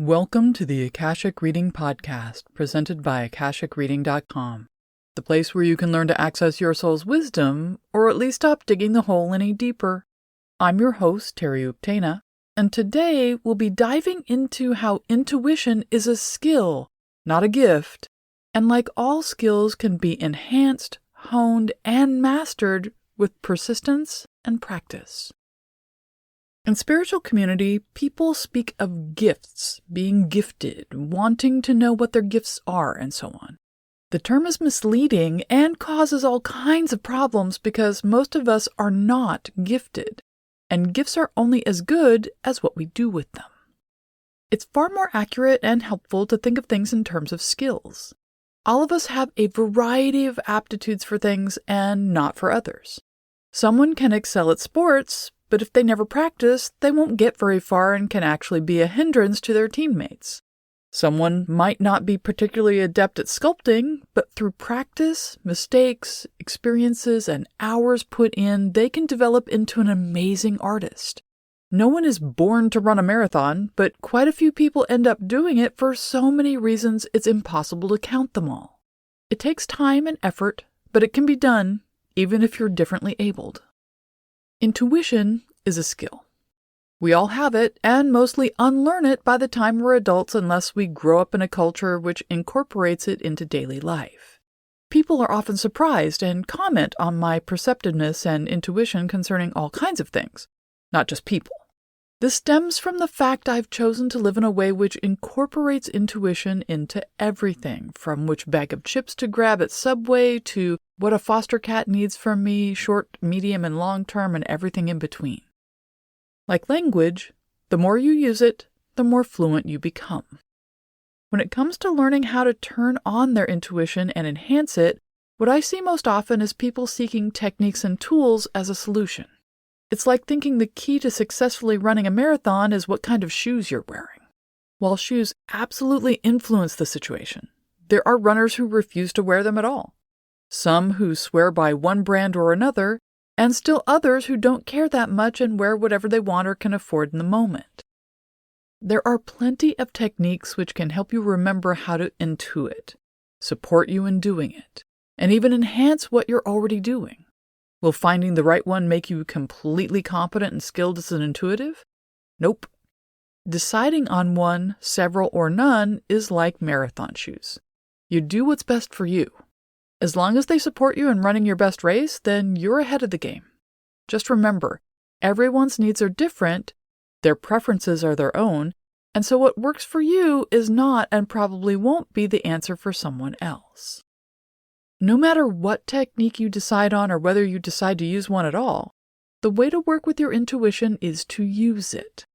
Welcome to the Akashic Reading Podcast, presented by AkashicReading.com, the place where you can learn to access your soul's wisdom, or at least stop digging the hole any deeper. I'm your host, Terry Uktana, and today we'll be diving into how intuition is a skill, not a gift, and like all skills can be enhanced, honed, and mastered with persistence and practice. In spiritual community, people speak of gifts, being gifted, wanting to know what their gifts are, and so on. The term is misleading and causes all kinds of problems because most of us are not gifted, and gifts are only as good as what we do with them. It's far more accurate and helpful to think of things in terms of skills. All of us have a variety of aptitudes for things and not for others. Someone can excel at sports, but if they never practice, they won't get very far and can actually be a hindrance to their teammates. Someone might not be particularly adept at sculpting, but through practice, mistakes, experiences, and hours put in, they can develop into an amazing artist. No one is born to run a marathon, but quite a few people end up doing it for so many reasons it's impossible to count them all. It takes time and effort, but it can be done, even if you're differently abled. Intuition is a skill. We all have it, and mostly unlearn it by the time we're adults unless we grow up in a culture which incorporates it into daily life. People are often surprised and comment on my perceptiveness and intuition concerning all kinds of things, not just people. This stems from the fact I've chosen to live in a way which incorporates intuition into everything, from which bag of chips to grab at Subway to what a foster cat needs from me, short, medium, and long term, and everything in between. Like language, the more you use it, the more fluent you become. When it comes to learning how to turn on their intuition and enhance it, what I see most often is people seeking techniques and tools as a solution. It's like thinking the key to successfully running a marathon is what kind of shoes you're wearing. While shoes absolutely influence the situation, there are runners who refuse to wear them at all. Some who swear by one brand or another, and still others who don't care that much and wear whatever they want or can afford in the moment. There are plenty of techniques which can help you remember how to intuit, support you in doing it, and even enhance what you're already doing. Will finding the right one make you completely competent and skilled as an intuitive? Nope. Deciding on one, several, or none is like marathon shoes. You do what's best for you. As long as they support you in running your best race, then you're ahead of the game. Just remember, everyone's needs are different, their preferences are their own, and so what works for you is not and probably won't be the answer for someone else. No matter what technique you decide on or whether you decide to use one at all, the way to work with your intuition is to use it.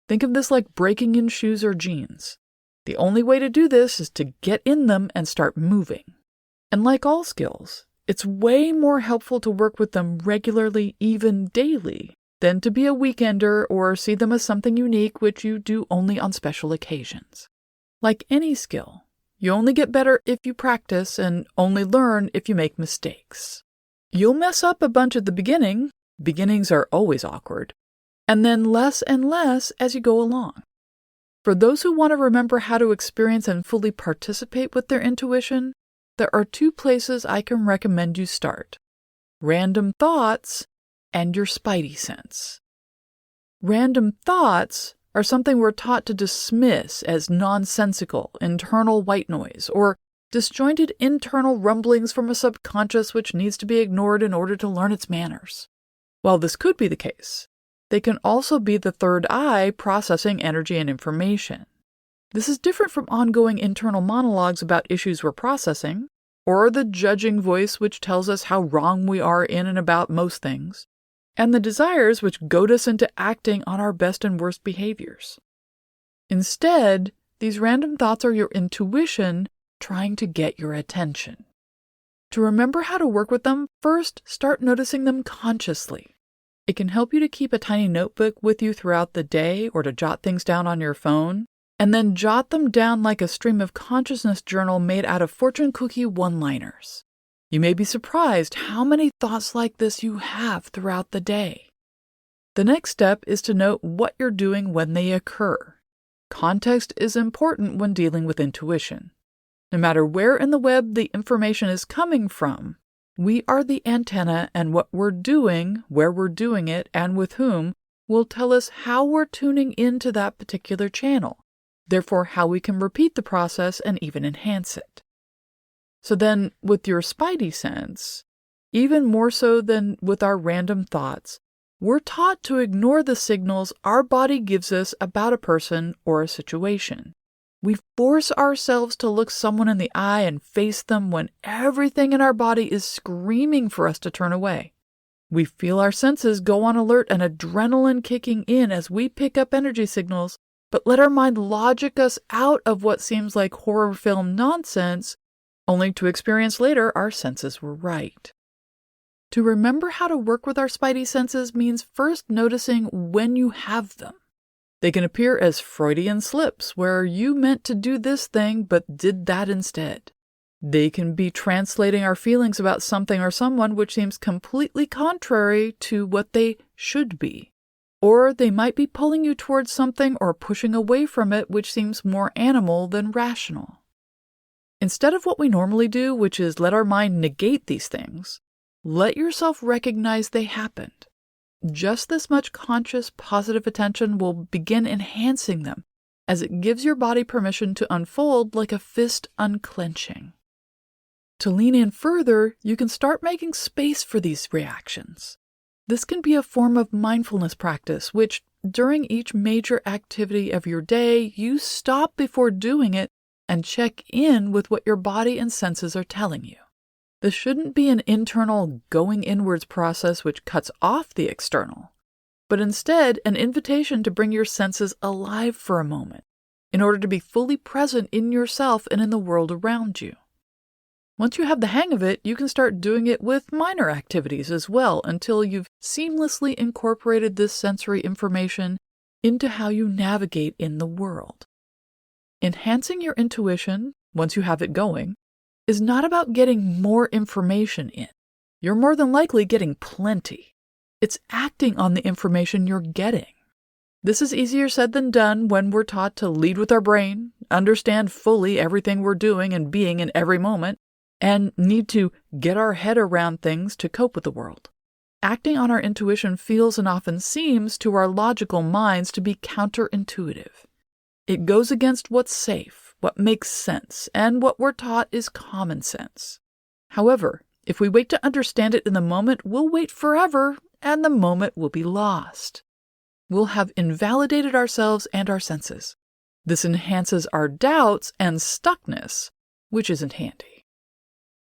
Think of this like breaking in shoes or jeans. The only way to do this is to get in them and start moving. And like all skills, it's way more helpful to work with them regularly, even daily, than to be a weekender or see them as something unique which you do only on special occasions. Like any skill, you only get better if you practice and only learn if you make mistakes. You'll mess up a bunch at the beginning. Beginnings are always awkward. And then less and less as you go along. For those who want to remember how to experience and fully participate with their intuition, there are two places I can recommend you start: random thoughts and your spidey sense. Random thoughts are something we're taught to dismiss as nonsensical, internal white noise, or disjointed internal rumblings from a subconscious which needs to be ignored in order to learn its manners. While this could be the case, they can also be the third eye processing energy and information. This is different from ongoing internal monologues about issues we're processing, or the judging voice which tells us how wrong we are in and about most things, and the desires which goad us into acting on our best and worst behaviors. Instead, these random thoughts are your intuition trying to get your attention. To remember how to work with them, first start noticing them consciously. It can help you to keep a tiny notebook with you throughout the day or to jot things down on your phone, and then jot them down like a stream of consciousness journal made out of fortune cookie one-liners. You may be surprised how many thoughts like this you have throughout the day. The next step is to note what you're doing when they occur. Context is important when dealing with intuition. No matter where in the web the information is coming from, we are the antenna, and what we're doing, where we're doing it, and with whom will tell us how we're tuning into that particular channel, therefore how we can repeat the process and even enhance it. So then, with your spidey sense, even more so than with our random thoughts, we're taught to ignore the signals our body gives us about a person or a situation. We force ourselves to look someone in the eye and face them when everything in our body is screaming for us to turn away. We feel our senses go on alert and adrenaline kicking in as we pick up energy signals, but let our mind logic us out of what seems like horror film nonsense, only to experience later our senses were right. To remember how to work with our spidey senses means first noticing when you have them. They can appear as Freudian slips, where you meant to do this thing but did that instead. They can be translating our feelings about something or someone which seems completely contrary to what they should be. Or they might be pulling you towards something or pushing away from it which seems more animal than rational. Instead of what we normally do, which is let our mind negate these things, let yourself recognize they happened. Just this much conscious, positive attention will begin enhancing them, as it gives your body permission to unfold like a fist unclenching. To lean in further, you can start making space for these reactions. This can be a form of mindfulness practice, which, during each major activity of your day, you stop before doing it and check in with what your body and senses are telling you. This shouldn't be an internal going inwards process which cuts off the external, but instead an invitation to bring your senses alive for a moment, in order to be fully present in yourself and in the world around you. Once you have the hang of it, you can start doing it with minor activities as well until you've seamlessly incorporated this sensory information into how you navigate in the world. Enhancing your intuition, once you have it going, is not about getting more information in. You're more than likely getting plenty. It's acting on the information you're getting. This is easier said than done when we're taught to lead with our brain, understand fully everything we're doing and being in every moment, and need to get our head around things to cope with the world. Acting on our intuition feels and often seems to our logical minds to be counterintuitive. It goes against what's safe, what makes sense, and what we're taught is common sense. However, if we wait to understand it in the moment, we'll wait forever, and the moment will be lost. We'll have invalidated ourselves and our senses. This enhances our doubts and stuckness, which isn't handy.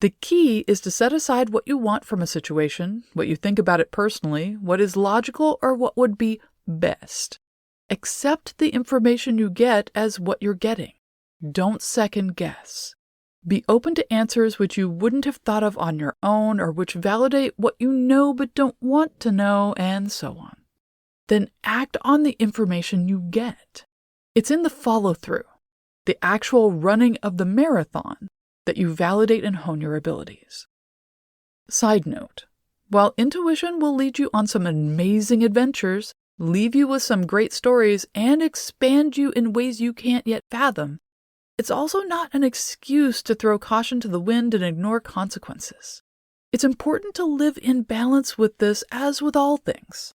The key is to set aside what you want from a situation, what you think about it personally, what is logical, or what would be best. Accept the information you get as what you're getting. Don't second guess. Be open to answers which you wouldn't have thought of on your own or which validate what you know but don't want to know, and so on. Then act on the information you get. It's in the follow-through, the actual running of the marathon, that you validate and hone your abilities. Side note, while intuition will lead you on some amazing adventures, leave you with some great stories, and expand you in ways you can't yet fathom, it's also not an excuse to throw caution to the wind and ignore consequences. It's important to live in balance with this as with all things.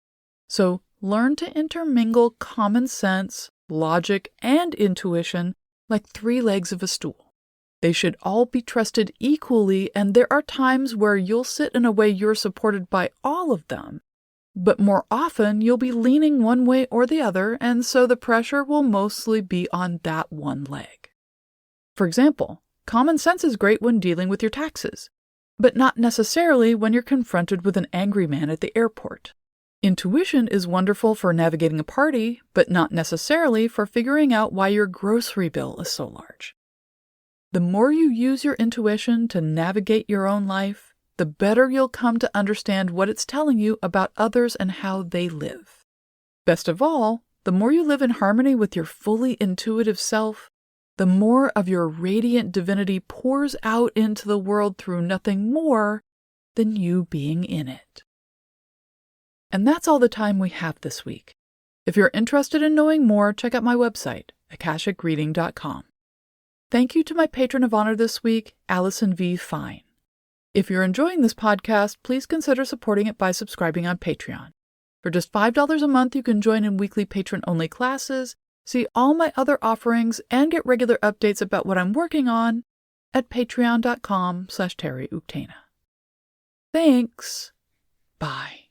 So learn to intermingle common sense, logic, and intuition like three legs of a stool. They should all be trusted equally, and there are times where you'll sit in a way you're supported by all of them, but more often you'll be leaning one way or the other, and so the pressure will mostly be on that one leg. For example, common sense is great when dealing with your taxes, but not necessarily when you're confronted with an angry man at the airport. Intuition is wonderful for navigating a party, but not necessarily for figuring out why your grocery bill is so large. The more you use your intuition to navigate your own life, the better you'll come to understand what it's telling you about others and how they live. Best of all, the more you live in harmony with your fully intuitive self, the more of your radiant divinity pours out into the world through nothing more than you being in it. And that's all the time we have this week. If you're interested in knowing more, check out my website, akashicreading.com. Thank you to my patron of honor this week, Allison V. Fine. If you're enjoying this podcast, please consider supporting it by subscribing on Patreon. For just $5 a month, you can join in weekly patron-only classes, see all my other offerings, and get regular updates about what I'm working on at patreon.com/TerryUktana. Thanks. Bye.